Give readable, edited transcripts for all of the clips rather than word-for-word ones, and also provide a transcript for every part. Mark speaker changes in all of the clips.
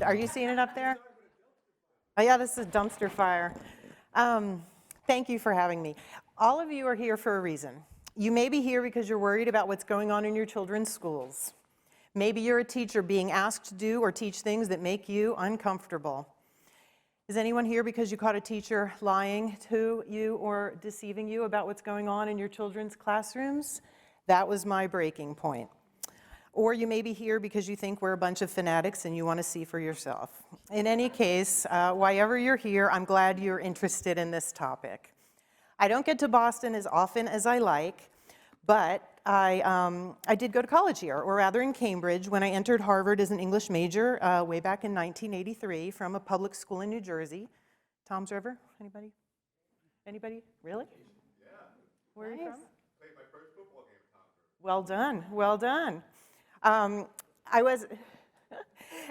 Speaker 1: Are you seeing it up there? Oh yeah, this is a dumpster fire. Thank you for having me. All of you are here for a reason. You may be here because you're worried about what's going on in your children's schools. Maybe you're a teacher being asked to do or teach things that make you uncomfortable. Is anyone here because you caught a teacher lying to you or deceiving you about what's going on in your children's classrooms? That was my breaking point. Or you may be here because you think we're a bunch of fanatics and you want to see for yourself. In any case, wherever you're here, I'm glad you're interested in this topic. I don't get to Boston as often as I like, but I did go to college here, or rather in Cambridge, when I entered Harvard as an English major way back in 1983 from a public school in New Jersey. Tom's River? Anybody? Anybody? Really?
Speaker 2: Yeah.
Speaker 1: Where are you from?
Speaker 2: Played my first football game at Tom's River.
Speaker 1: Well done, well done. I was,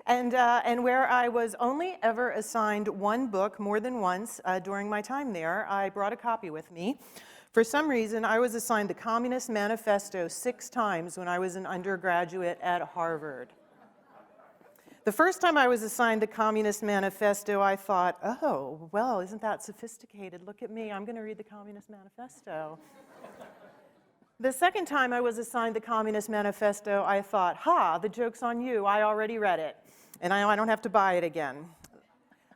Speaker 1: and where I was only ever assigned one book more than once during my time there, I brought a copy with me. For some reason, I was assigned the Communist Manifesto 6 times when I was an undergraduate at Harvard. The first time I was assigned the Communist Manifesto, I thought, oh, well, isn't that sophisticated? Look at me, I'm going to read the Communist Manifesto. The second time I was assigned the Communist Manifesto, I thought, ha, the joke's on you, I already read it, and I don't have to buy it again.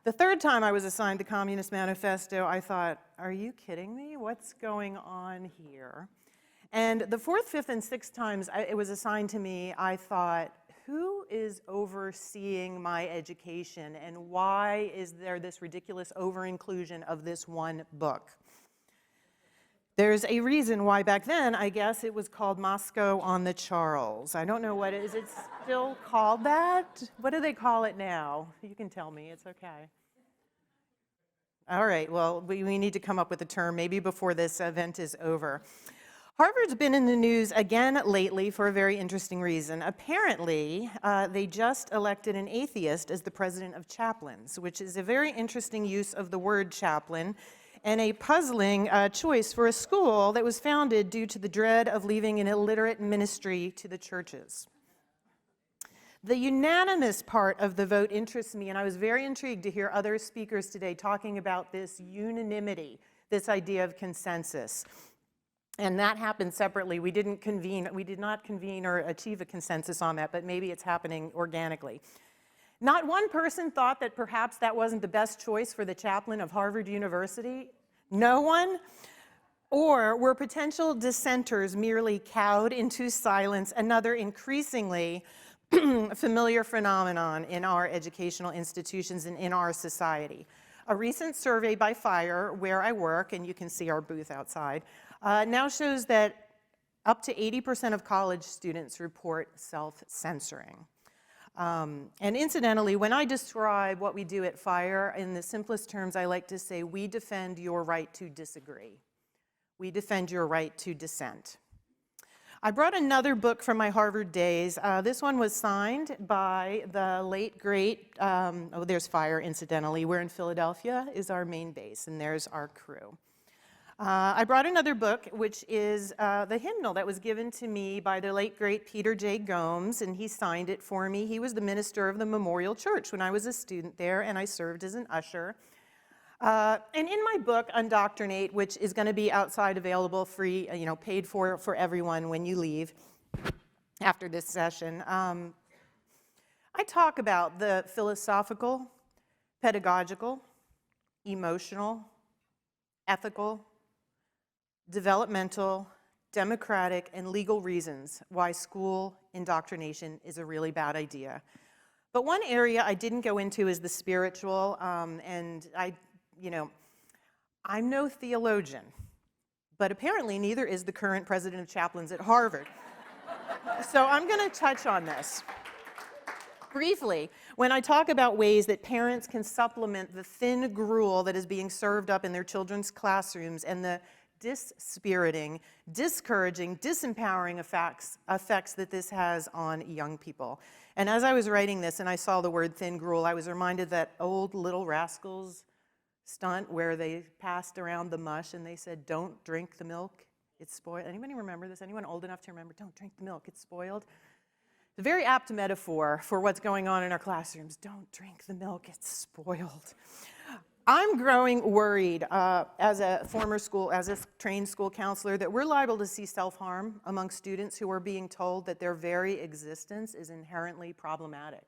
Speaker 1: The third time I was assigned the Communist Manifesto, I thought, are you kidding me? What's going on here? And the fourth, fifth, and sixth times it was assigned to me, I thought, who is overseeing my education, and why is there this ridiculous over-inclusion of this one book? There's a reason why back then, I guess, it was called Moscow on the Charles. I don't know what it is. It's still called that? What do they call it now? You can tell me. It's okay. All right. Well, we need to come up with a term maybe before this event is over. Harvard's been in the news again lately for a very interesting reason. Apparently, they just elected an atheist as the president of chaplains, which is a very interesting use of the word chaplain, and a puzzling choice for a school that was founded due to the dread of leaving an illiterate ministry to the churches. The unanimous part of the vote interests me, and I was very intrigued to hear other speakers today talking about this unanimity, this idea of consensus. And that happened separately. We did not convene or achieve a consensus on that, but maybe it's happening organically. Not one person thought that perhaps that wasn't the best choice for the chaplain of Harvard University. No one? Or were potential dissenters merely cowed into silence, another increasingly familiar phenomenon in our educational institutions and in our society? A recent survey by FIRE, where I work, and you can see our booth outside, now shows that up to 80% of college students report self-censoring. And incidentally, when I describe what we do at FIRE, in the simplest terms, I like to say, we defend your right to disagree. We defend your right to dissent. I brought another book from my Harvard days. This one was signed by the late, great, oh, there's FIRE, incidentally. We're in Philadelphia, is our main base, and there's our crew. I brought another book, which is the hymnal that was given to me by the late, great Peter J. Gomes, and he signed it for me. He was the minister of the Memorial Church when I was a student there, and I served as an usher. And in my book, Undoctrinate, which is going to be outside available free, paid for everyone when you leave after this session, I talk about the philosophical, pedagogical, emotional, ethical, developmental, democratic, and legal reasons why school indoctrination is a really bad idea. But one area I didn't go into is the spiritual, and I'm no theologian, but apparently neither is the current president of chaplains at Harvard. So I'm going to touch on this. Briefly, when I talk about ways that parents can supplement the thin gruel that is being served up in their children's classrooms and the dispiriting, discouraging, disempowering effects that this has on young people. And as I was writing this and I saw the word thin gruel, I was reminded that old Little Rascals stunt where they passed around the mush and they said, don't drink the milk, it's spoiled. Anybody remember this? Anyone old enough to remember, don't drink the milk, it's spoiled? The very apt metaphor for what's going on in our classrooms. Don't drink the milk, it's spoiled. I'm growing worried as a trained school counselor that we're liable to see self-harm among students who are being told that their very existence is inherently problematic.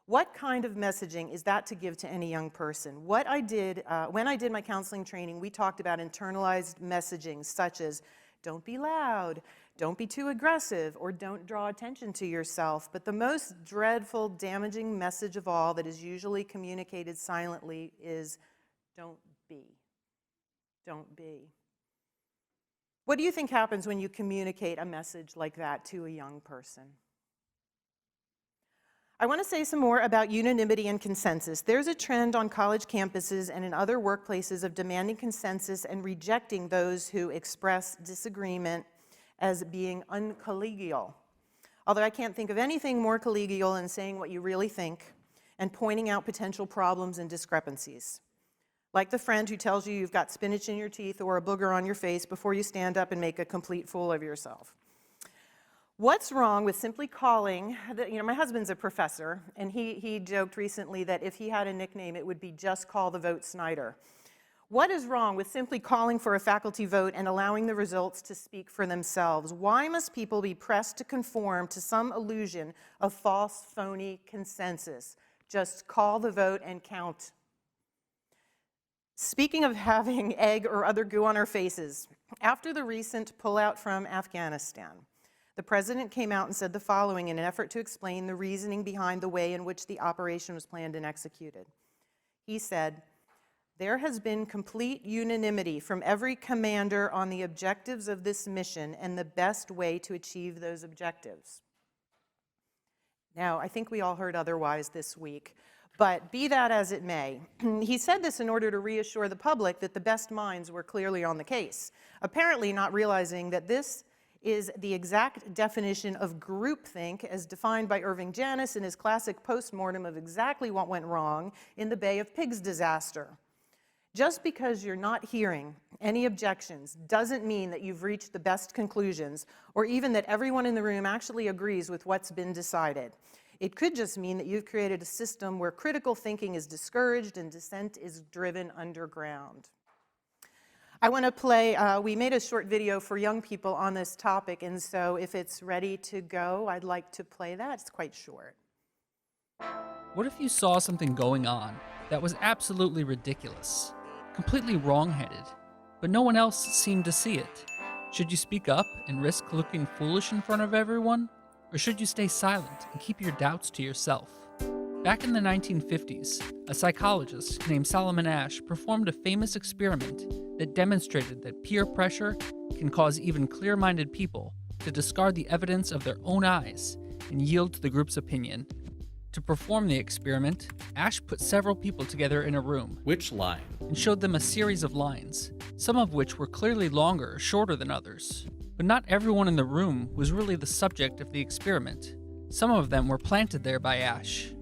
Speaker 1: What kind of messaging is that to give to any young person? What I did, when I did my counseling training, we talked about internalized messaging such as, don't be loud, don't be too aggressive, or don't draw attention to yourself. But the most dreadful, damaging message of all that is usually communicated silently is, don't be. Don't be. What do you think happens when you communicate a message like that to a young person? I want to say some more about unanimity and consensus. There's a trend on college campuses and in other workplaces of demanding consensus and rejecting those who express disagreement as being uncollegial. Although I can't think of anything more collegial than saying what you really think and pointing out potential problems and discrepancies. Like the friend who tells you you've got spinach in your teeth or a booger on your face before you stand up and make a complete fool of yourself. What's wrong with simply calling, my husband's a professor, and he joked recently that if he had a nickname, it would be just call the vote Snyder. What is wrong with simply calling for a faculty vote and allowing the results to speak for themselves? Why must people be pressed to conform to some illusion of false, phony consensus? Just call the vote and count. Speaking of having egg or other goo on our faces, after the recent pullout from Afghanistan, the president came out and said the following in an effort to explain the reasoning behind the way in which the operation was planned and executed. He said, "There has been complete unanimity from every commander on the objectives of this mission and the best way to achieve those objectives." Now, I think we all heard otherwise this week, but be that as it may, he said this in order to reassure the public that the best minds were clearly on the case, apparently not realizing that this is the exact definition of groupthink as defined by Irving Janis in his classic postmortem of exactly what went wrong in the Bay of Pigs disaster. Just because you're not hearing any objections doesn't mean that you've reached the best conclusions or even that everyone in the room actually agrees with what's been decided. It could just mean that you've created a system where critical thinking is discouraged and dissent is driven underground. I want to play, we made a short video for young people on this topic, and so if it's ready to go, I'd like to play that. It's quite short.
Speaker 3: What if you saw something going on that was absolutely ridiculous, completely wrong-headed, but no one else seemed to see it? Should you speak up and risk looking foolish in front of everyone? Or should you stay silent and keep your doubts to yourself? Back in the 1950s, a psychologist named Solomon Asch performed a famous experiment that demonstrated that peer pressure can cause even clear-minded people to discard the evidence of their own eyes and yield to the group's opinion. To perform the experiment, Asch put several people together in a room.
Speaker 4: Which line?
Speaker 3: And showed them a series of lines, some of which were clearly longer or shorter than others. But not everyone in the room was really the subject of the experiment. Some of them were planted there by Asch.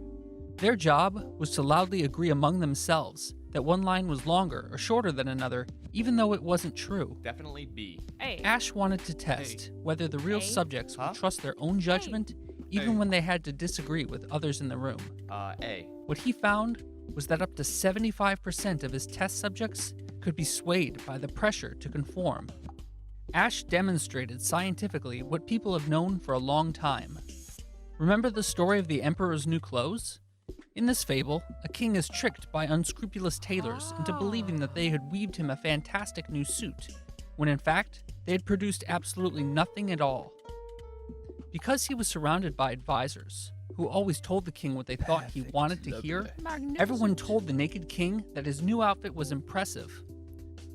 Speaker 3: Their job was to loudly agree among themselves that one line was longer or shorter than another, even though it wasn't true.
Speaker 4: Definitely B.
Speaker 3: Asch wanted to test whether the real subjects would trust their own judgment, even when they had to disagree with others in the room.
Speaker 4: A.
Speaker 3: What he found was that up to 75% of his test subjects could be swayed by the pressure to conform. Asch demonstrated scientifically what people have known for a long time. Remember the story of the Emperor's New Clothes? In this fable, a king is tricked by unscrupulous tailors into believing that they had weaved him a fantastic new suit, when in fact, they had produced absolutely nothing at all. Because he was surrounded by advisors, who always told the king what they thought he wanted to hear, everyone told the naked king that his new outfit was impressive.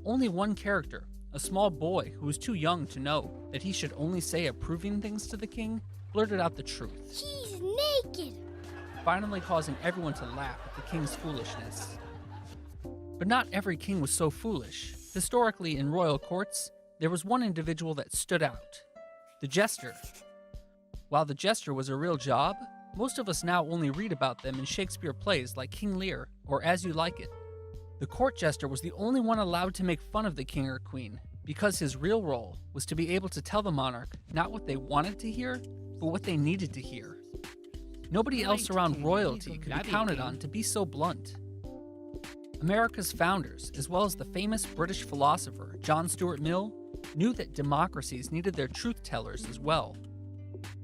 Speaker 3: Only one character, a small boy who was too young to know that he should only say approving things to the king, blurted out the truth.
Speaker 5: He's naked!
Speaker 3: Finally causing everyone to laugh at the king's foolishness. But not every king was so foolish. Historically, in royal courts, there was one individual that stood out, the jester. While the jester was a real job, most of us now only read about them in Shakespeare plays like King Lear or As You Like It. The court jester was the only one allowed to make fun of the king or queen, because his real role was to be able to tell the monarch not what they wanted to hear, for what they needed to hear. Nobody else around royalty could be counted on to be so blunt. America's founders, as well as the famous British philosopher John Stuart Mill, knew that democracies needed their truth-tellers as well.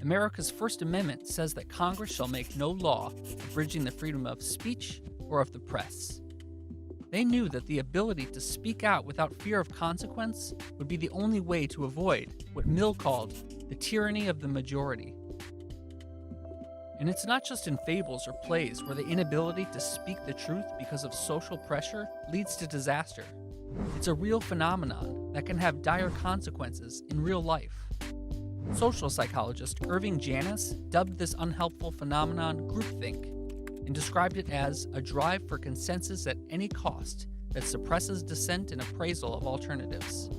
Speaker 3: America's First Amendment says that Congress shall make no law abridging the freedom of speech or of the press. They knew that the ability to speak out without fear of consequence would be the only way to avoid what Mill called the tyranny of the majority. And it's not just in fables or plays where the inability to speak the truth because of social pressure leads to disaster. It's a real phenomenon that can have dire consequences in real life. Social psychologist Irving Janis dubbed this unhelpful phenomenon groupthink and described it as a drive for consensus at any cost that suppresses dissent and appraisal of alternatives.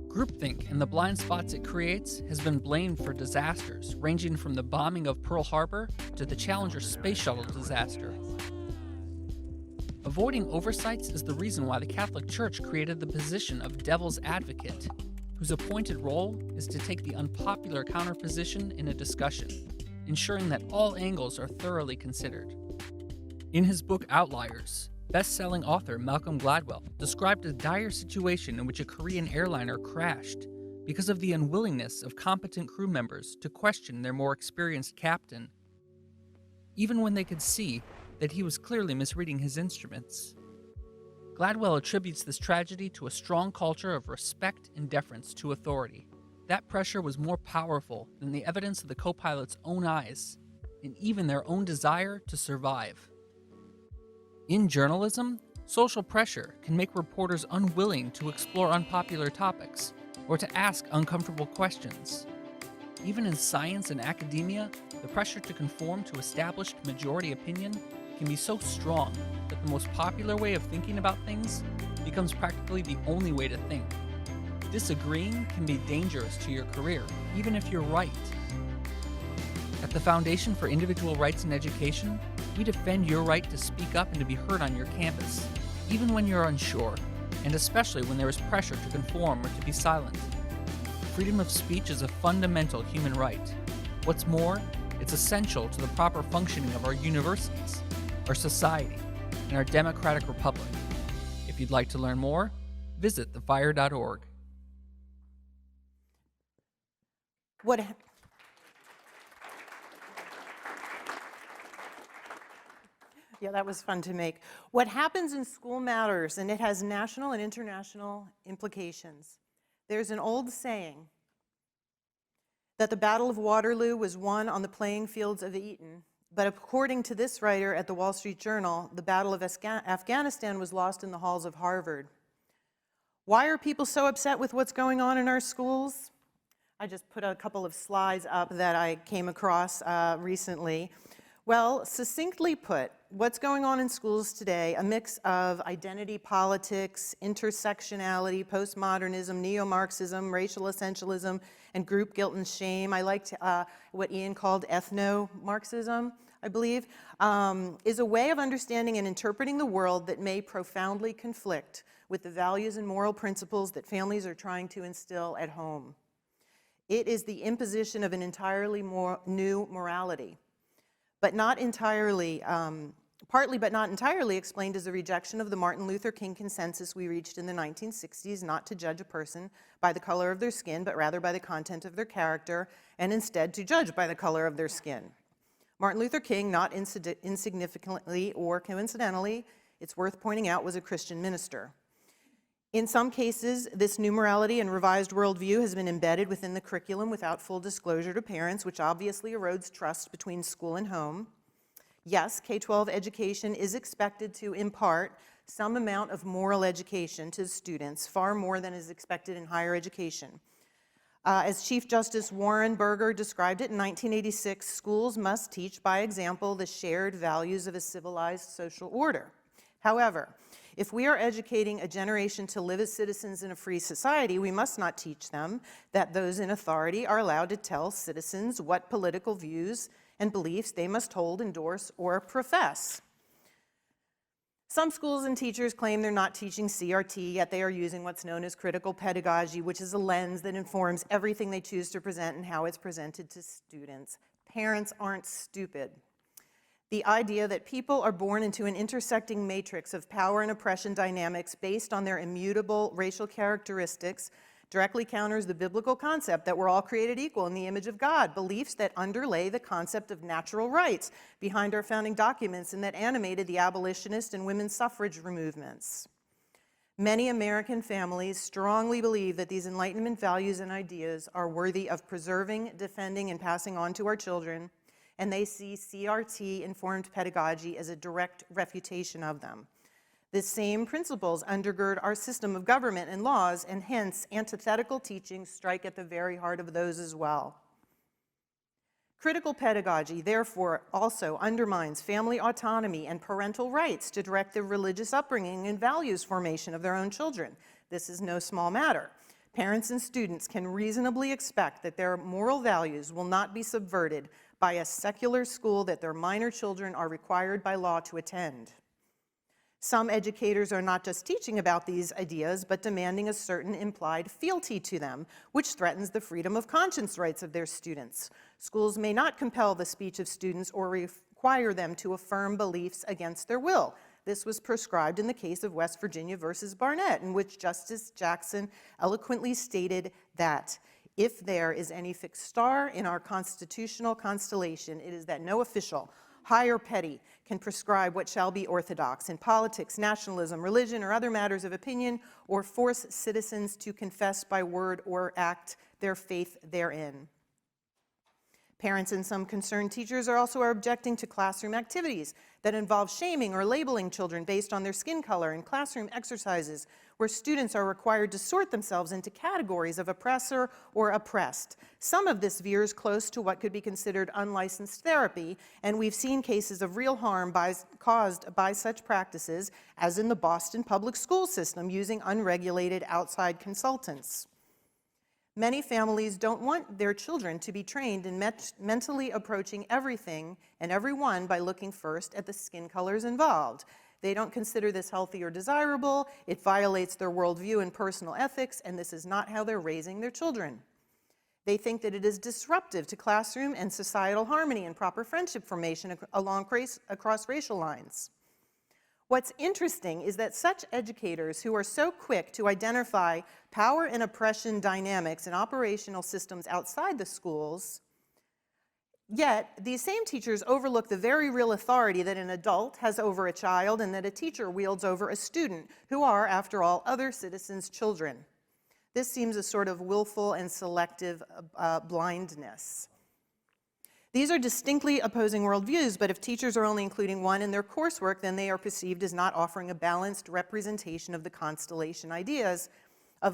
Speaker 3: Groupthink and the blind spots it creates has been blamed for disasters ranging from the bombing of Pearl Harbor to the Challenger space shuttle disaster. Avoiding oversights is the reason why the Catholic Church created the position of devil's advocate, whose appointed role is to take the unpopular counterposition in a discussion, ensuring that all angles are thoroughly considered. In his book Outliers, best-selling author Malcolm Gladwell described a dire situation in which a Korean airliner crashed because of the unwillingness of competent crew members to question their more experienced captain, even when they could see that he was clearly misreading his instruments. Gladwell attributes this tragedy to a strong culture of respect and deference to authority. That pressure was more powerful than the evidence of the co-pilot's own eyes, and even their own desire to survive. In journalism, social pressure can make reporters unwilling to explore unpopular topics or to ask uncomfortable questions. Even in science and academia, the pressure to conform to established majority opinion can be so strong that the most popular way of thinking about things becomes practically the only way to think. Disagreeing can be dangerous to your career, even if you're right. At the Foundation for Individual Rights in Education, we defend your right to speak up and to be heard on your campus, even when you're unsure, and especially when there is pressure to conform or to be silent. Freedom of speech is a fundamental human right. What's more, it's essential to the proper functioning of our universities, our society, and our democratic republic. If you'd like to learn more, visit thefire.org.
Speaker 1: Yeah, that was fun to make. What happens in school matters, and it has national and international implications. There's an old saying that the Battle of Waterloo was won on the playing fields of Eton, but according to this writer at the Wall Street Journal, the Battle of Afghanistan was lost in the halls of Harvard. Why are people so upset with what's going on in our schools? I just put a couple of slides up that I came across recently. Well, succinctly put, what's going on in schools today, a mix of identity politics, intersectionality, postmodernism, neo-Marxism, racial essentialism, and group guilt and shame. I liked what Ian called ethno-Marxism, I believe, is a way of understanding and interpreting the world that may profoundly conflict with the values and moral principles that families are trying to instill at home. It is the imposition of an entirely new morality, but not entirely, partly but not entirely explained as a rejection of the Martin Luther King consensus we reached in the 1960s not to judge a person by the color of their skin, but rather by the content of their character, and instead to judge by the color of their skin. Martin Luther King, not insignificantly or coincidentally, it's worth pointing out, was a Christian minister. In some cases, this new morality and revised worldview has been embedded within the curriculum without full disclosure to parents, which obviously erodes trust between school and home. Yes, K-12 education is expected to impart some amount of moral education to students, far more than is expected in higher education. As Chief Justice Warren Burger described it in 1986, schools must teach by example the shared values of a civilized social order. However, if we are educating a generation to live as citizens in a free society, we must not teach them that those in authority are allowed to tell citizens what political views and beliefs they must hold, endorse, or profess. Some schools and teachers claim they're not teaching CRT, yet they are using what's known as critical pedagogy, which is a lens that informs everything they choose to present and how it's presented to students. Parents aren't stupid. The idea that people are born into an intersecting matrix of power and oppression dynamics based on their immutable racial characteristics directly counters the biblical concept that we're all created equal in the image of God, beliefs that underlay the concept of natural rights behind our founding documents and that animated the abolitionist and women's suffrage movements. Many American families strongly believe that these Enlightenment values and ideas are worthy of preserving, defending, and passing on to our children, and they see CRT-informed pedagogy as a direct refutation of them. The same principles undergird our system of government and laws, and hence antithetical teachings strike at the very heart of those as well. Critical pedagogy, therefore, also undermines family autonomy and parental rights to direct the religious upbringing and values formation of their own children. This is no small matter. Parents and students can reasonably expect that their moral values will not be subverted by a secular school that their minor children are required by law to attend. Some educators are not just teaching about these ideas, but demanding a certain implied fealty to them, which threatens the freedom of conscience rights of their students. Schools may not compel the speech of students or require them to affirm beliefs against their will. This was prescribed in the case of West Virginia versus Barnett, in which Justice Jackson eloquently stated that if there is any fixed star in our constitutional constellation, it is that no official, high or petty, can prescribe what shall be orthodox in politics, nationalism, religion, or other matters of opinion, or force citizens to confess by word or act their faith therein. Parents and some concerned teachers are also objecting to classroom activities that involve shaming or labeling children based on their skin color and classroom exercises where students are required to sort themselves into categories of oppressor or oppressed. Some of this veers close to what could be considered unlicensed therapy, and we've seen cases of real harm caused by such practices, as in the Boston public school system using unregulated outside consultants. Many families don't want their children to be trained in mentally approaching everything and everyone by looking first at the skin colors involved. They don't consider this healthy or desirable, it violates their worldview and personal ethics, and this is not how they're raising their children. They think that it is disruptive to classroom and societal harmony and proper friendship formation across racial lines. What's interesting is that such educators who are so quick to identify power and oppression dynamics in operational systems outside the schools, yet these same teachers overlook the very real authority that an adult has over a child and that a teacher wields over a student, who are, after all, other citizens' children. This seems a sort of willful and selective blindness. These are distinctly opposing worldviews, but if teachers are only including one in their coursework, then they are perceived as not offering a balanced representation of the constellation of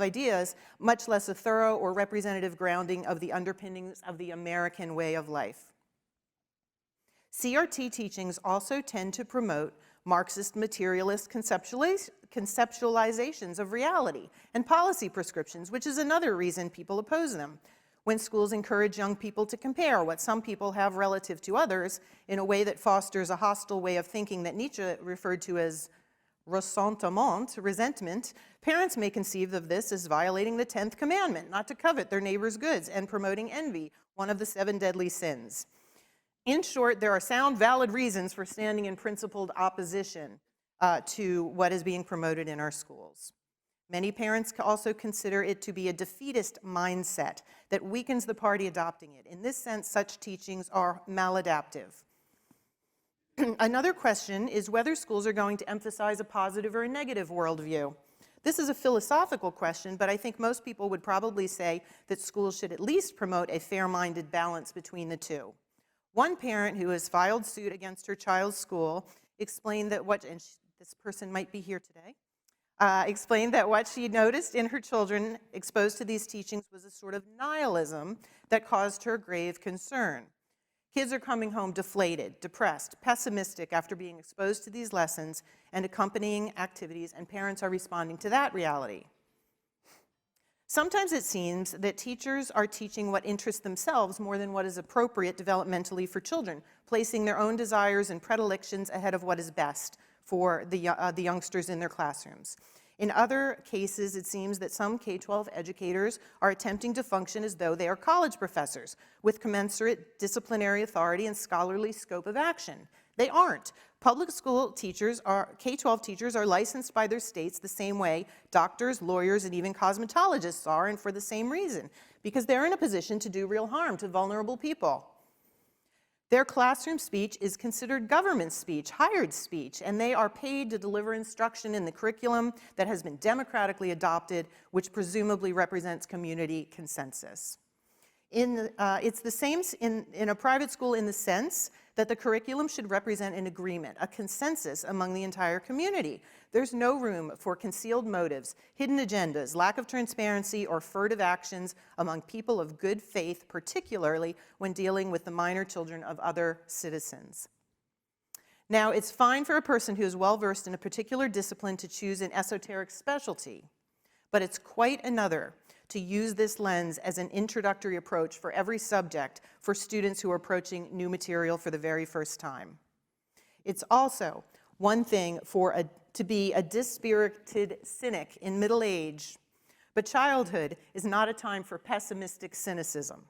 Speaker 1: ideas, much less a thorough or representative grounding of the underpinnings of the American way of life. CRT teachings also tend to promote Marxist materialist conceptualizations of reality and policy prescriptions, which is another reason people oppose them. When schools encourage young people to compare what some people have relative to others in a way that fosters a hostile way of thinking that Nietzsche referred to as ressentiment, resentment, parents may conceive of this as violating the 10th commandment, not to covet their neighbor's goods, and promoting envy, one of the 7 deadly sins. In short, there are sound, valid reasons for standing in principled opposition to what is being promoted in our schools. Many parents also consider it to be a defeatist mindset that weakens the party adopting it. In this sense, such teachings are maladaptive. Another question is whether schools are going to emphasize a positive or a negative worldview. This is a philosophical question, but I think most people would probably say that schools should at least promote a fair-minded balance between the two. One parent who has filed suit against her child's school explained that this person might be here today, explained that what she noticed in her children exposed to these teachings was a sort of nihilism that caused her grave concern. Kids are coming home deflated, depressed, pessimistic after being exposed to these lessons and accompanying activities, and parents are responding to that reality. Sometimes it seems that teachers are teaching what interests themselves more than what is appropriate developmentally for children, placing their own desires and predilections ahead of what is best for the youngsters in their classrooms. In other cases, it seems that some K-12 educators are attempting to function as though they are college professors, with commensurate disciplinary authority and scholarly scope of action. They aren't. Public school teachers K-12 teachers are licensed by their states the same way doctors, lawyers, and even cosmetologists are, and for the same reason, because they're in a position to do real harm to vulnerable people. Their classroom speech is considered government speech, hired speech, and they are paid to deliver instruction in the curriculum that has been democratically adopted, which presumably represents community consensus. It's the same in a private school in the sense that the curriculum should represent an agreement, a consensus among the entire community. There's no room for concealed motives, hidden agendas, lack of transparency, or furtive actions among people of good faith, particularly when dealing with the minor children of other citizens. Now, it's fine for a person who is well-versed in a particular discipline to choose an esoteric specialty, but it's quite another to use this lens as an introductory approach for every subject for students who are approaching new material for the very first time. It's also one thing to be a dispirited cynic in middle age, but childhood is not a time for pessimistic cynicism.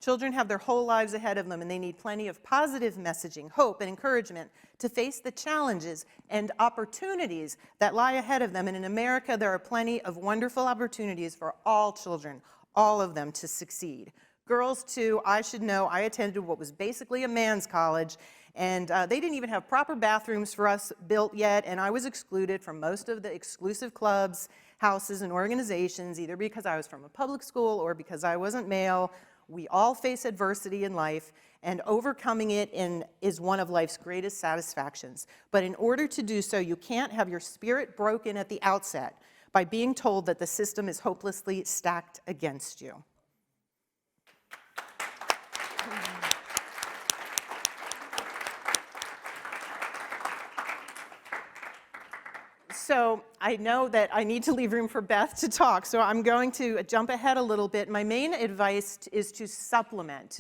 Speaker 1: Children have their whole lives ahead of them, and they need plenty of positive messaging, hope, and encouragement to face the challenges and opportunities that lie ahead of them. And in America, there are plenty of wonderful opportunities for all children, all of them, to succeed. Girls, too, I should know. I attended what was basically a man's college, and they didn't even have proper bathrooms for us built yet, and I was excluded from most of the exclusive clubs, houses, and organizations, either because I was from a public school or because I wasn't male. We all face adversity in life, and overcoming it is one of life's greatest satisfactions. But in order to do so, you can't have your spirit broken at the outset by being told that the system is hopelessly stacked against you. So I know that I need to leave room for Beth to talk, so I'm going to jump ahead a little bit. My main advice is to supplement.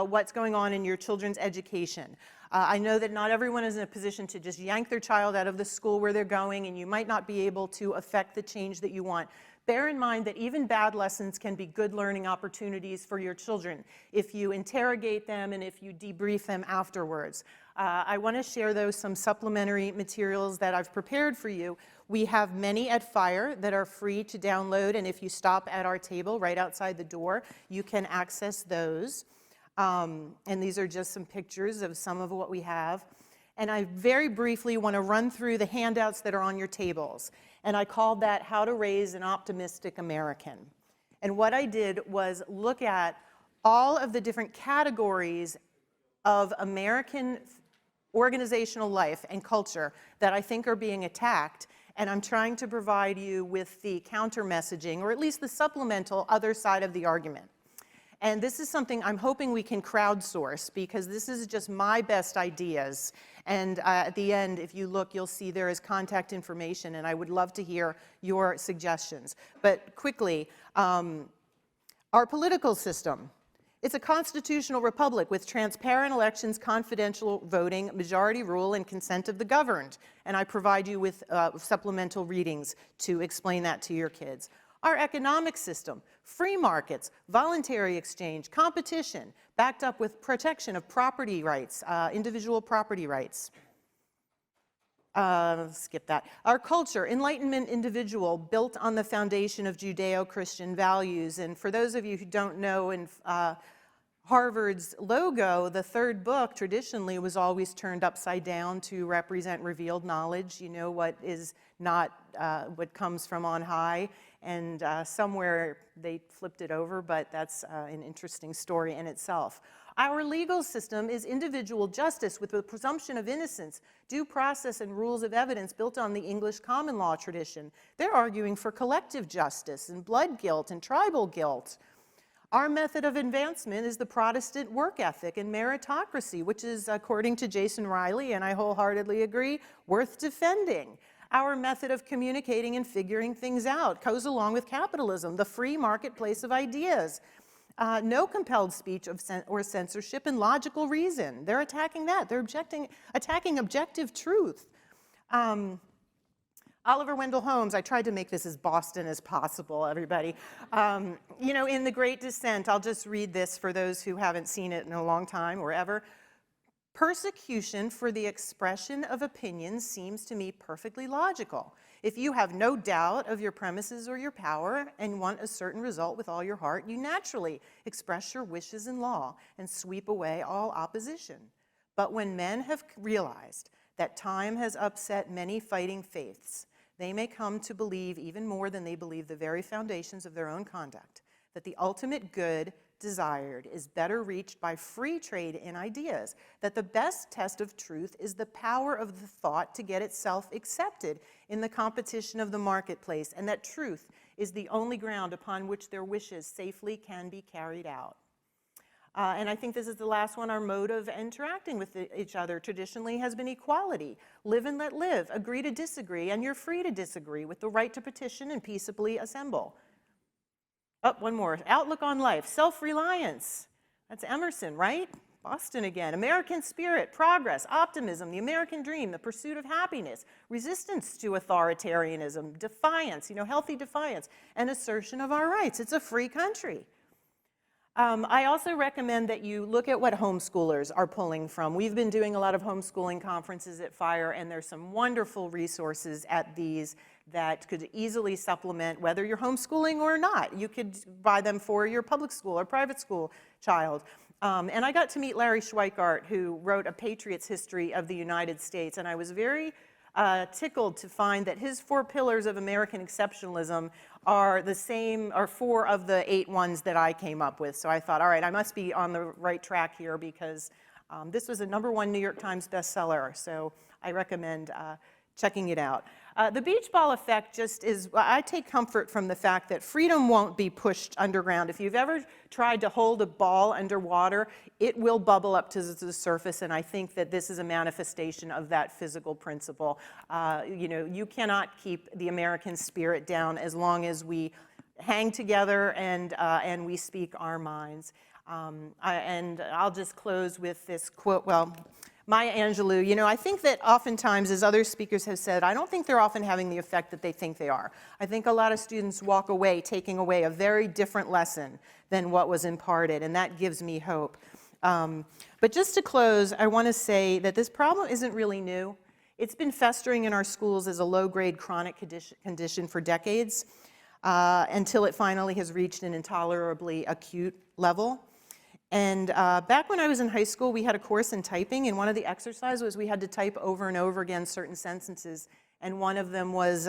Speaker 1: What's going on in your children's education. I know that not everyone is in a position to just yank their child out of the school where they're going, and you might not be able to affect the change that you want. Bear in mind that even bad lessons can be good learning opportunities for your children if you interrogate them and if you debrief them afterwards. I want to share some supplementary materials that I've prepared for you. We have many at Fire that are free to download, and if you stop at our table right outside the door, you can access those. And these are just some pictures of some of what we have. And I very briefly want to run through the handouts that are on your tables. And I called that How to Raise an Optimistic American. And what I did was look at all of the different categories of American organizational life and culture that I think are being attacked, and I'm trying to provide you with the counter messaging, or at least the supplemental other side of the argument. And this is something I'm hoping we can crowdsource, because this is just my best ideas. And at the end, if you look, you'll see there is contact information, and I would love to hear your suggestions. But quickly, our political system. It's a constitutional republic with transparent elections, confidential voting, majority rule, and consent of the governed. And I provide you with supplemental readings to explain that to your kids. Our economic system, free markets, voluntary exchange, competition, backed up with protection of property rights, individual property rights. Skip that. Our culture, Enlightenment individual, built on the foundation of Judeo-Christian values. And for those of you who don't know, in Harvard's logo, the third book traditionally was always turned upside down to represent revealed knowledge, what is not what comes from on high. And somewhere they flipped it over, but that's an interesting story in itself. Our legal system is individual justice with the presumption of innocence, due process, and rules of evidence built on the English common law tradition. They're arguing for collective justice and blood guilt and tribal guilt. Our method of advancement is the Protestant work ethic and meritocracy, which is, according to Jason Riley, and I wholeheartedly agree, worth defending. Our method of communicating and figuring things out goes along with capitalism, the free marketplace of ideas. No compelled speech or censorship, and logical reason. They're attacking that. They're attacking objective truth. Oliver Wendell Holmes, I tried to make this as Boston as possible, everybody. You know, in The Great Dissent, I'll just read this for those who haven't seen it in a long time or ever. Persecution for the expression of opinions seems to me perfectly logical. If you have no doubt of your premises or your power and want a certain result with all your heart, you naturally express your wishes in law and sweep away all opposition. But when men have realized that time has upset many fighting faiths, they may come to believe even more than they believe the very foundations of their own conduct, that the ultimate good desired is better reached by free trade in ideas, that the best test of truth is the power of the thought to get itself accepted in the competition of the marketplace, and that truth is the only ground upon which their wishes safely can be carried out. And I think this is the last one. Our mode of interacting with each other traditionally has been equality. Live and let live. Agree to disagree, and you're free to disagree with the right to petition and peaceably assemble. Oh, one more. Outlook on life. Self-reliance. That's Emerson, right? Boston again. American spirit, progress, optimism, the American dream, the pursuit of happiness, resistance to authoritarianism, defiance, healthy defiance, and assertion of our rights. It's a free country. I also recommend that you look at what homeschoolers are pulling from. We've been doing a lot of homeschooling conferences at FIRE, and there's some wonderful resources at these that could easily supplement whether you're homeschooling or not. You could buy them for your public school or private school child. And I got to meet Larry Schweikart, who wrote A Patriot's History of the United States, and I was very tickled to find that his 4 pillars of American exceptionalism are the same, are 4 of the 8 ones that I came up with. So I thought, all right, I must be on the right track here, because this was a #1 New York Times bestseller. So I recommend checking it out. The beach ball effect just is, I take comfort from the fact that freedom won't be pushed underground. If you've ever tried to hold a ball underwater, it will bubble up to the surface, and I think that this is a manifestation of that physical principle. You cannot keep the American spirit down as long as we hang together and we speak our minds. And I'll just close with this quote. Well, Maya Angelou, I think that oftentimes, as other speakers have said, I don't think they're often having the effect that they think they are. I think a lot of students walk away taking away a very different lesson than what was imparted, and that gives me hope. But just to close, I want to say that this problem isn't really new. It's been festering in our schools as a low-grade chronic condition for decades, until it finally has reached an intolerably acute level. And back when I was in high school, we had a course in typing, and one of the exercises was we had to type over and over again certain sentences, and one of them was,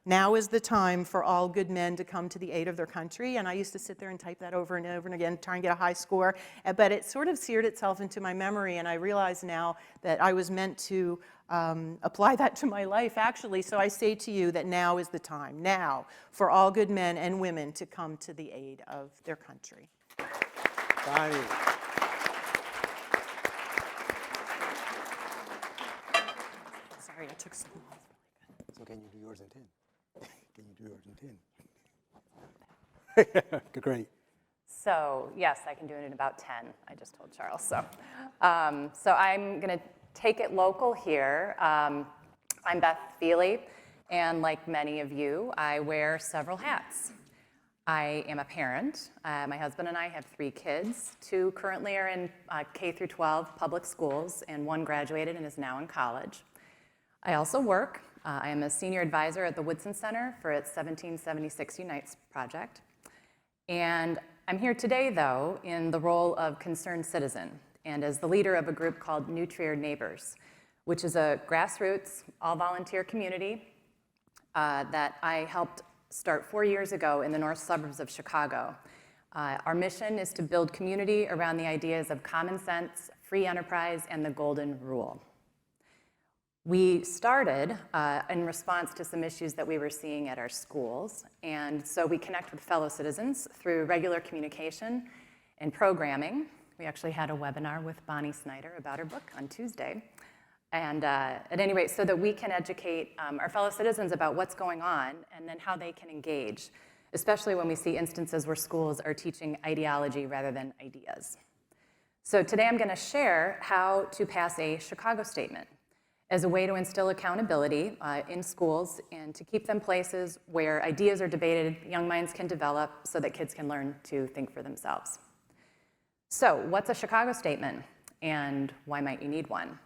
Speaker 1: now is the time for all good men to come to the aid of their country. And I used to sit there and type that over and over and again, try and get a high score. But it sort of seared itself into my memory, and I realize now that I was meant to apply that to my life, actually. So I say to you that now is the time, now, for all good men and women to come to the aid of their country.
Speaker 4: Bonnie.
Speaker 1: Sorry, I took some.
Speaker 4: So can you do yours in 10? Can you do yours in 10? Great.
Speaker 5: So yes, I can do it in about 10. I just told Charles. So I'm going to take it local here. I'm Beth Feeley, and like many of you, I wear several hats. I am a parent. My husband and I have 3 kids. 2 currently are in K through 12 public schools, and 1 graduated and is now in college. I also work. I am a senior advisor at the Woodson Center for its 1776 Unites project. And I'm here today, though, in the role of concerned citizen and as the leader of a group called Nutria Neighbors, which is a grassroots, all-volunteer community that I helped start 4 years ago in the north suburbs of Chicago. Our mission is to build community around the ideas of common sense, free enterprise, and the golden rule. We started in response to some issues that we were seeing at our schools, and so we connect with fellow citizens through regular communication and programming. We actually had a webinar with Bonnie Snyder about her book on Tuesday. And at any rate, so that we can educate our fellow citizens about what's going on and then how they can engage. especially when we see instances where schools are teaching ideology rather than ideas. So today I'm going to share how to pass a Chicago statement as a way to instill accountability in schools and to keep them places where ideas are debated, young minds can develop, so that kids can learn to think for themselves. So what's a Chicago statement, and why might you need one?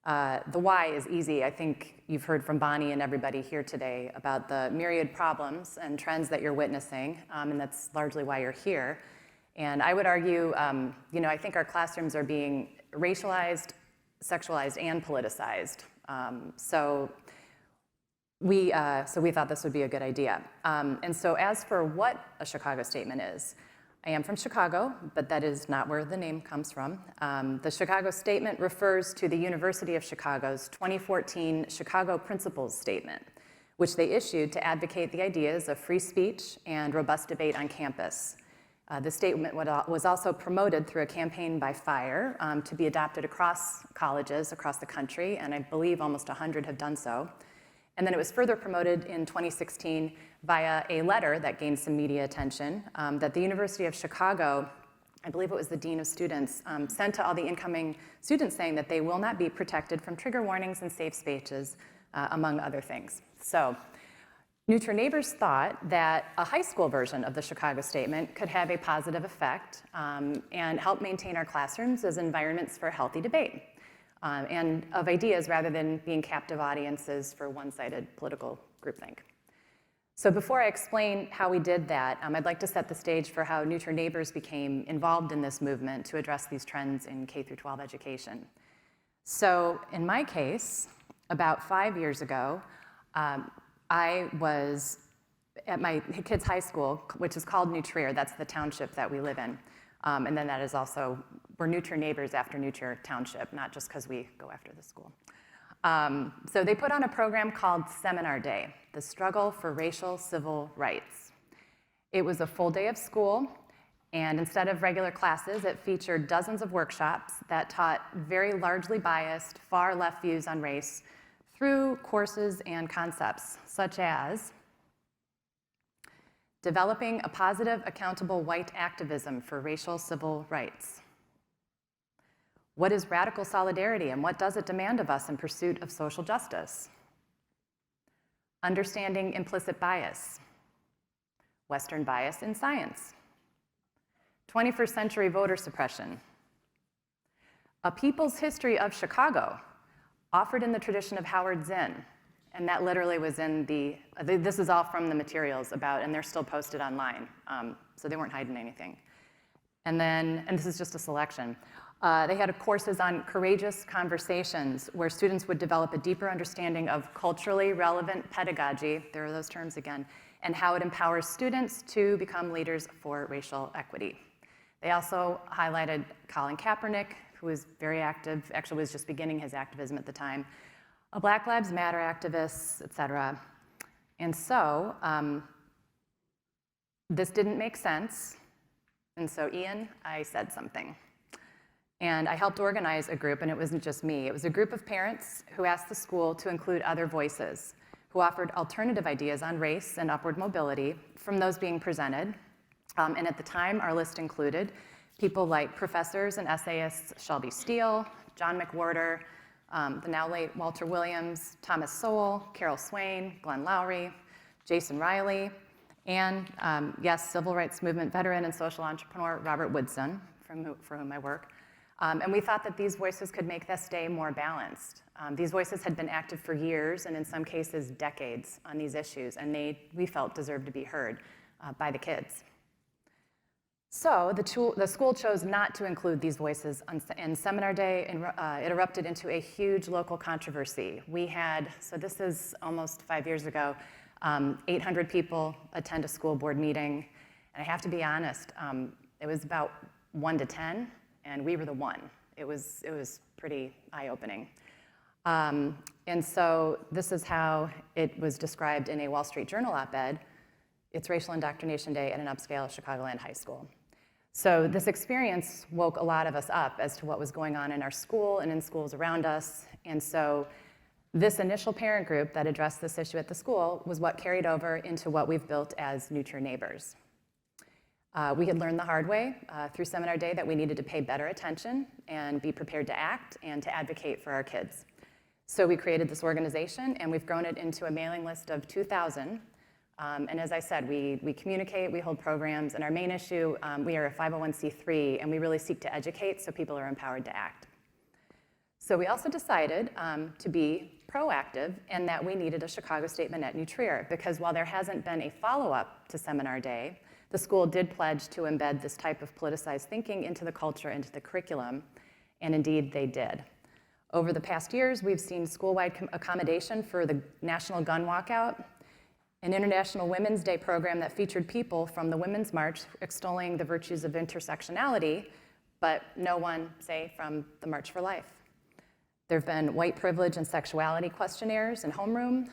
Speaker 5: The why is easy. I think you've heard from Bonnie and everybody here today about the myriad problems and trends that you're witnessing, and that's largely why you're here. And I would argue, I think our classrooms are being racialized, sexualized, and politicized. So we thought this would be a good idea. And so as for what a Chicago statement is, I am from Chicago, but that is not where the name comes from. The Chicago Statement refers to the University of Chicago's 2014 Chicago Principles Statement, which they issued to advocate the ideas of free speech and robust debate on campus. The statement was also promoted through a campaign by FIRE to be adopted across colleges across the country, and I believe almost 100 have done so. And then it was further promoted in 2016 via a letter that gained some media attention that the University of Chicago, I believe it was the Dean of Students, sent to all the incoming students saying that they will not be protected from trigger warnings and safe spaces, among other things. So Nutria neighbors thought that a high school version of the Chicago Statement could have a positive effect and help maintain our classrooms as environments for healthy debate. And of ideas rather than being captive audiences for one-sided political groupthink. So before I explain how we did that, I'd like to set the stage for how Nutria neighbors became involved in this movement to address these trends in K-12 education. So in my case, about 5 years ago, I was at my kids' high school, which is called Nutria. That's the township that we live in. And then that is also, we're Nutria neighbors after Nutria Township, not just because we go after the school. So they put on a program called Seminar Day, the Struggle for Racial Civil Rights. It was a full day of school, and instead of regular classes, it featured dozens of workshops that taught very largely biased, far left views on race through courses and concepts, such as developing a positive, accountable white activism for racial civil rights. What is radical solidarity and what does it demand of us in pursuit of social justice? Understanding implicit bias. Western bias in science. 21st century voter suppression. A People's History of Chicago, offered in the tradition of Howard Zinn. And that literally was in this is all from the materials about, and they're still posted online. So they weren't hiding anything. And this is just a selection. They had courses on courageous conversations where students would develop a deeper understanding of culturally relevant pedagogy, there are those terms again, and how it empowers students to become leaders for racial equity. They also highlighted Colin Kaepernick, who was very active, actually was just beginning his activism at the time, a Black Lives Matter activists, et cetera. And so this didn't make sense. And so Ian, I said something. And I helped organize a group, and it wasn't just me. It was a group of parents who asked the school to include other voices, who offered alternative ideas on race and upward mobility from those being presented. And at the time, our list included people like professors and essayists Shelby Steele, John McWhorter, the now late Walter Williams, Thomas Sowell, Carol Swain, Glenn Lowry, Jason Riley, and yes, civil rights movement veteran and social entrepreneur Robert Woodson, for whom I work. And we thought that these voices could make this day more balanced. These voices had been active for years, and in some cases decades, on these issues, and we felt deserved to be heard by the kids. So the school chose not to include these voices in Seminar Day, and it erupted into a huge local controversy. We had, so this is almost 5 years ago, 800 people attend a school board meeting, and I have to be honest, it was about 1 to 10, and we were the 1. It was pretty eye-opening. And so this is how it was described in a Wall Street Journal op-ed. It's Racial Indoctrination Day at an upscale Chicagoland high school. So this experience woke a lot of us up as to what was going on in our school and in schools around us. And so This initial parent group that addressed this issue at the school was what carried over into what we've built as Nutria Neighbors. We had learned the hard way through seminar day that we needed to pay better attention and be prepared to act and to advocate for our kids. So we created this organization, and we've grown it into a mailing list of 2,000. And as I said, we communicate, we hold programs, and our main issue, we are a 501c3, and we really seek to educate so people are empowered to act. So we also decided to be proactive and that we needed a Chicago statement at Nutria, because while there hasn't been a follow-up to seminar day, the school did pledge to embed this type of politicized thinking into the culture, into the curriculum, and indeed they did. Over the past years, we've seen school-wide accommodation for the National Gun Walkout, an International Women's Day program that featured people from the Women's March extolling the virtues of intersectionality, but no one, say, from the March for Life. There have been white privilege and sexuality questionnaires in homeroom.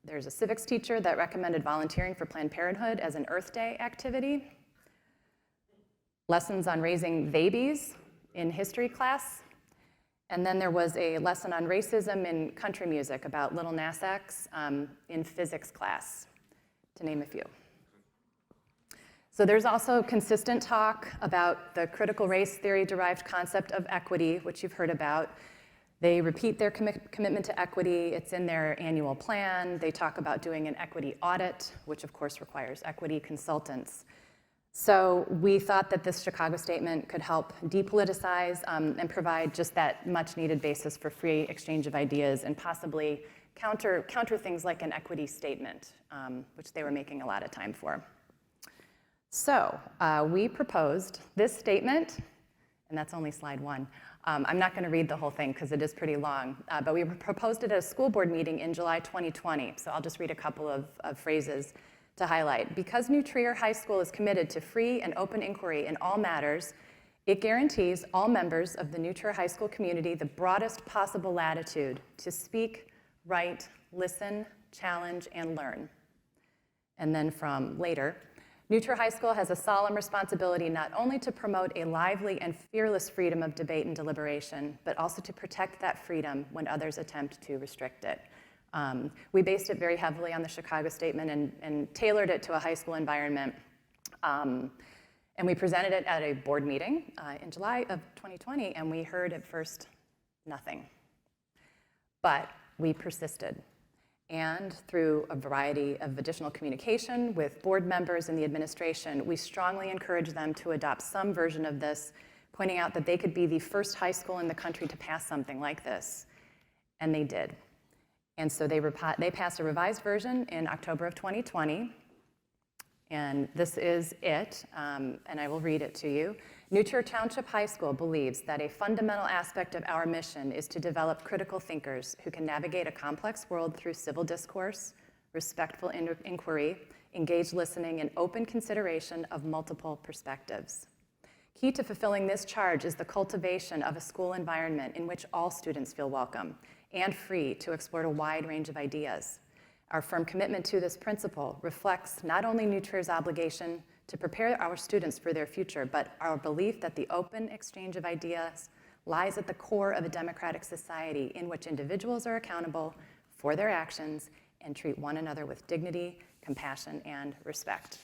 Speaker 5: There's a civics teacher that recommended volunteering for Planned Parenthood as an Earth Day activity. Lessons on raising babies in history class. And then there was a lesson on racism in country music about Lil Nas X in physics class, to name a few. So there's also consistent talk about the critical race theory-derived concept of equity, which you've heard about. They repeat their commitment to equity. It's in their annual plan. They talk about doing an equity audit, which of course requires equity consultants. So we thought that this Chicago statement could help depoliticize and provide just that much needed basis for free exchange of ideas and possibly counter things like an equity statement, which they were making a lot of time for. So we proposed this statement, and that's only slide 1. I'm not going to read the whole thing because it is pretty long, but we proposed it at a school board meeting in July 2020. So I'll just read a couple of phrases to highlight. Because Nutria High School is committed to free and open inquiry in all matters, it guarantees all members of the Nutria High School community the broadest possible latitude to speak, write, listen, challenge, and learn. And then from later, Nutria High School has a solemn responsibility not only to promote a lively and fearless freedom of debate and deliberation, but also to protect that freedom when others attempt to restrict it. We based it very heavily on the Chicago statement and tailored it to a high school environment. And we presented it at a board meeting in July of 2020, and we heard at first nothing. But we persisted. And through a variety of additional communication with board members and the administration, we strongly encouraged them to adopt some version of this, pointing out that they could be the first high school in the country to pass something like this. And they did. And so they passed a revised version in October of 2020. And this is it, and I will read it to you. Nutria Township High School believes that a fundamental aspect of our mission is to develop critical thinkers who can navigate a complex world through civil discourse, respectful inquiry, engaged listening, and open consideration of multiple perspectives. Key to fulfilling this charge is the cultivation of a school environment in which all students feel welcome and free to explore a wide range of ideas. Our firm commitment to this principle reflects not only Nutria's obligation to prepare our students for their future, but our belief that the open exchange of ideas lies at the core of a democratic society in which individuals are accountable for their actions and treat one another with dignity, compassion, and respect.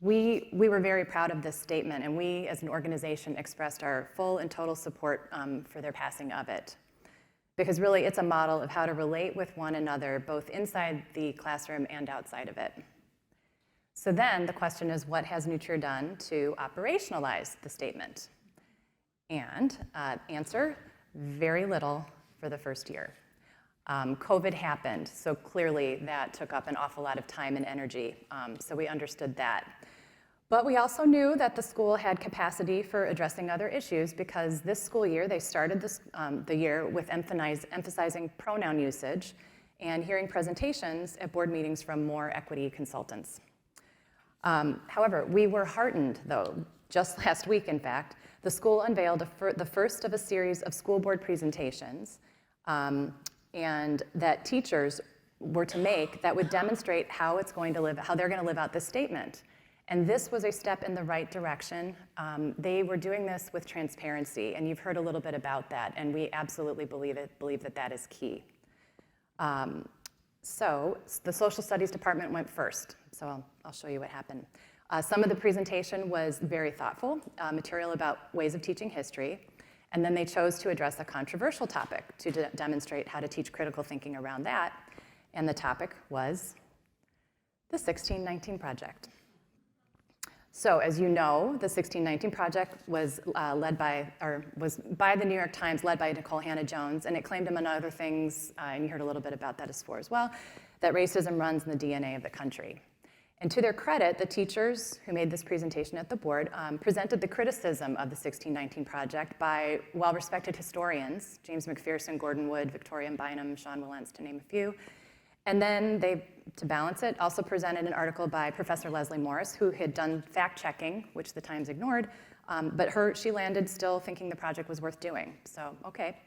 Speaker 5: We were very proud of this statement, and we as an organization expressed our full and total support for their passing of it. Because really it's a model of how to relate with one another, both inside the classroom and outside of it. So then the question is, what has Nutria done to operationalize the statement? And answer, very little for the first year. COVID happened, so clearly that took up an awful lot of time and energy, so we understood that. But we also knew that the school had capacity for addressing other issues because this school year, they started the year with emphasizing pronoun usage and hearing presentations at board meetings from more equity consultants. However, we were heartened, though, just last week, in fact, the school unveiled the first of a series of school board presentations and that teachers were to make that would demonstrate how they're going to live out this statement. And this was a step in the right direction. They were doing this with transparency, and you've heard a little bit about that, and we absolutely believe that that is key. So the social studies department went first, so I'll show you what happened. Some of the presentation was very thoughtful, material about ways of teaching history, and then they chose to address a controversial topic to demonstrate how to teach critical thinking around that, and the topic was the 1619 Project. So as you know, the 1619 Project was was by the New York Times, led by Nicole Hannah-Jones, and it claimed, among other things, and you heard a little bit about that as well, that racism runs in the DNA of the country. And to their credit, the teachers who made this presentation at the board presented the criticism of the 1619 Project by well-respected historians, James McPherson, Gordon Wood, Victoria Bynum, Sean Willents, to name a few. And then they, to balance it, also presented an article by Professor Leslie Morris, who had done fact-checking, which the Times ignored, but she landed still thinking the project was worth doing. So, okay.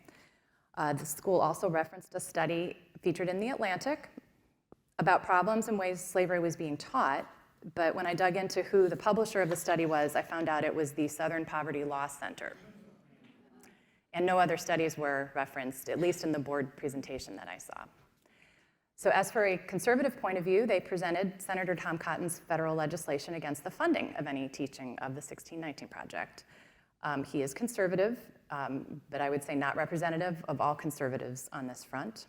Speaker 5: The school also referenced a study featured in The Atlantic about problems and ways slavery was being taught, but when I dug into who the publisher of the study was, I found out it was the Southern Poverty Law Center. And no other studies were referenced, at least in the board presentation that I saw. So as for a conservative point of view, they presented Senator Tom Cotton's federal legislation against the funding of any teaching of the 1619 Project. He is conservative, but I would say not representative of all conservatives on this front.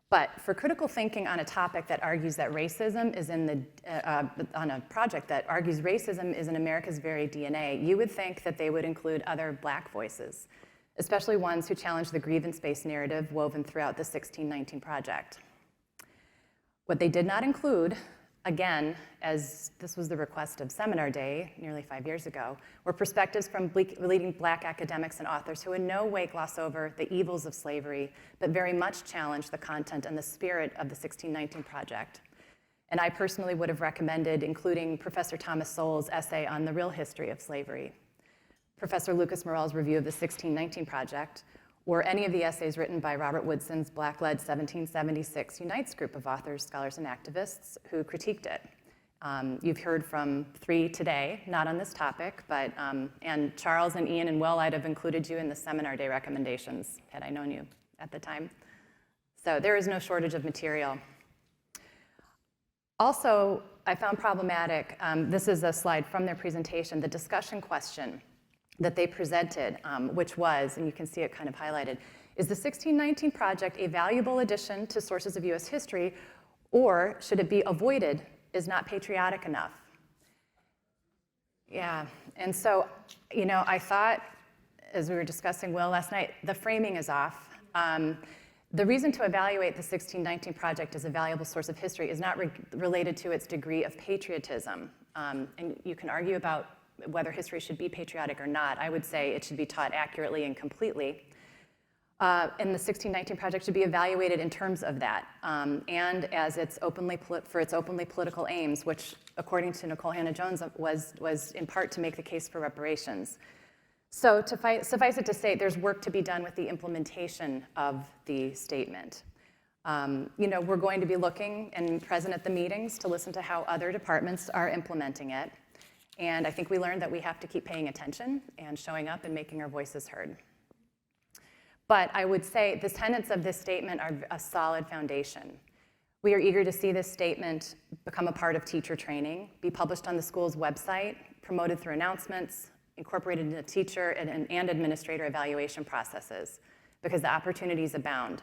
Speaker 5: But for critical thinking on a topic that argues that racism is on a project that argues racism is in America's very DNA, you would think that they would include other Black voices, especially ones who challenge the grievance-based narrative woven throughout the 1619 Project. What they did not include, again, as this was the request of Seminar Day nearly 5 years ago, were perspectives from leading Black academics and authors who in no way gloss over the evils of slavery, but very much challenge the content and the spirit of the 1619 Project. And I personally would have recommended including Professor Thomas Sowell's essay on the real history of slavery, Professor Lucas Morell's review of the 1619 Project, or any of the essays written by Robert Woodson's Black-led 1776 Unites group of authors, scholars, and activists who critiqued it. You've heard from 3 today, not on this topic, but, and Charles and Ian and Will, I'd have included you in the Seminar Day recommendations had I known you at the time. So there is no shortage of material. Also, I found problematic, this is a slide from their presentation, the discussion question that they presented, which was, and you can see it kind of highlighted, is the 1619 Project a valuable addition to sources of US history, or should it be avoided, is not patriotic enough? Yeah, and so, you know, I thought, as we were discussing, Will, last night, the framing is off. The reason to evaluate the 1619 Project as a valuable source of history is not related to its degree of patriotism. And you can argue about whether history should be patriotic or not. I would say it should be taught accurately and completely. And the 1619 Project should be evaluated in terms of that, and as its for its openly political aims, which, according to Nicole Hannah-Jones, was in part to make the case for reparations. So suffice it to say, there's work to be done with the implementation of the statement. You know, we're going to be looking and present at the meetings to listen to how other departments are implementing it. And I think we learned that we have to keep paying attention and showing up and making our voices heard. But I would say the tenets of this statement are a solid foundation. We are eager to see this statement become a part of teacher training, be published on the school's website, promoted through announcements, incorporated into teacher and administrator evaluation processes, because the opportunities abound.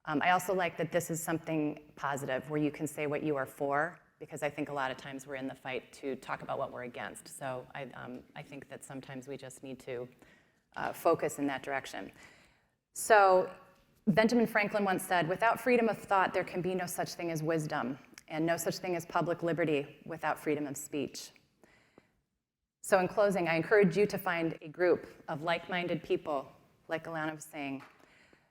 Speaker 5: I also like that this is something positive, where you can say what you are for, because I think a lot of times we're in the fight to talk about what we're against. So I think that sometimes we just need to focus in that direction. So Benjamin Franklin once said, without freedom of thought, there can be no such thing as wisdom, and no such thing as public liberty without freedom of speech. So in closing, I encourage you to find a group of like-minded people, like Alana was saying,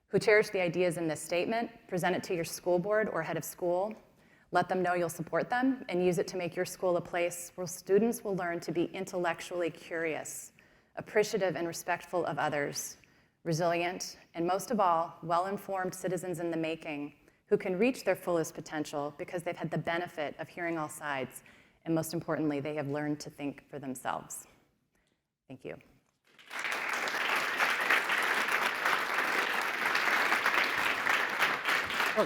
Speaker 5: who cherish the ideas in this statement, present it to your school board or head of school, let them know you'll support them, and use it to make your school a place where students will learn to be intellectually curious, appreciative and respectful of others, resilient, and most of all, well-informed citizens in the making who can reach their fullest potential because they've had the benefit of hearing all sides and most importantly, they have learned to think for themselves. Thank you.
Speaker 4: Oh,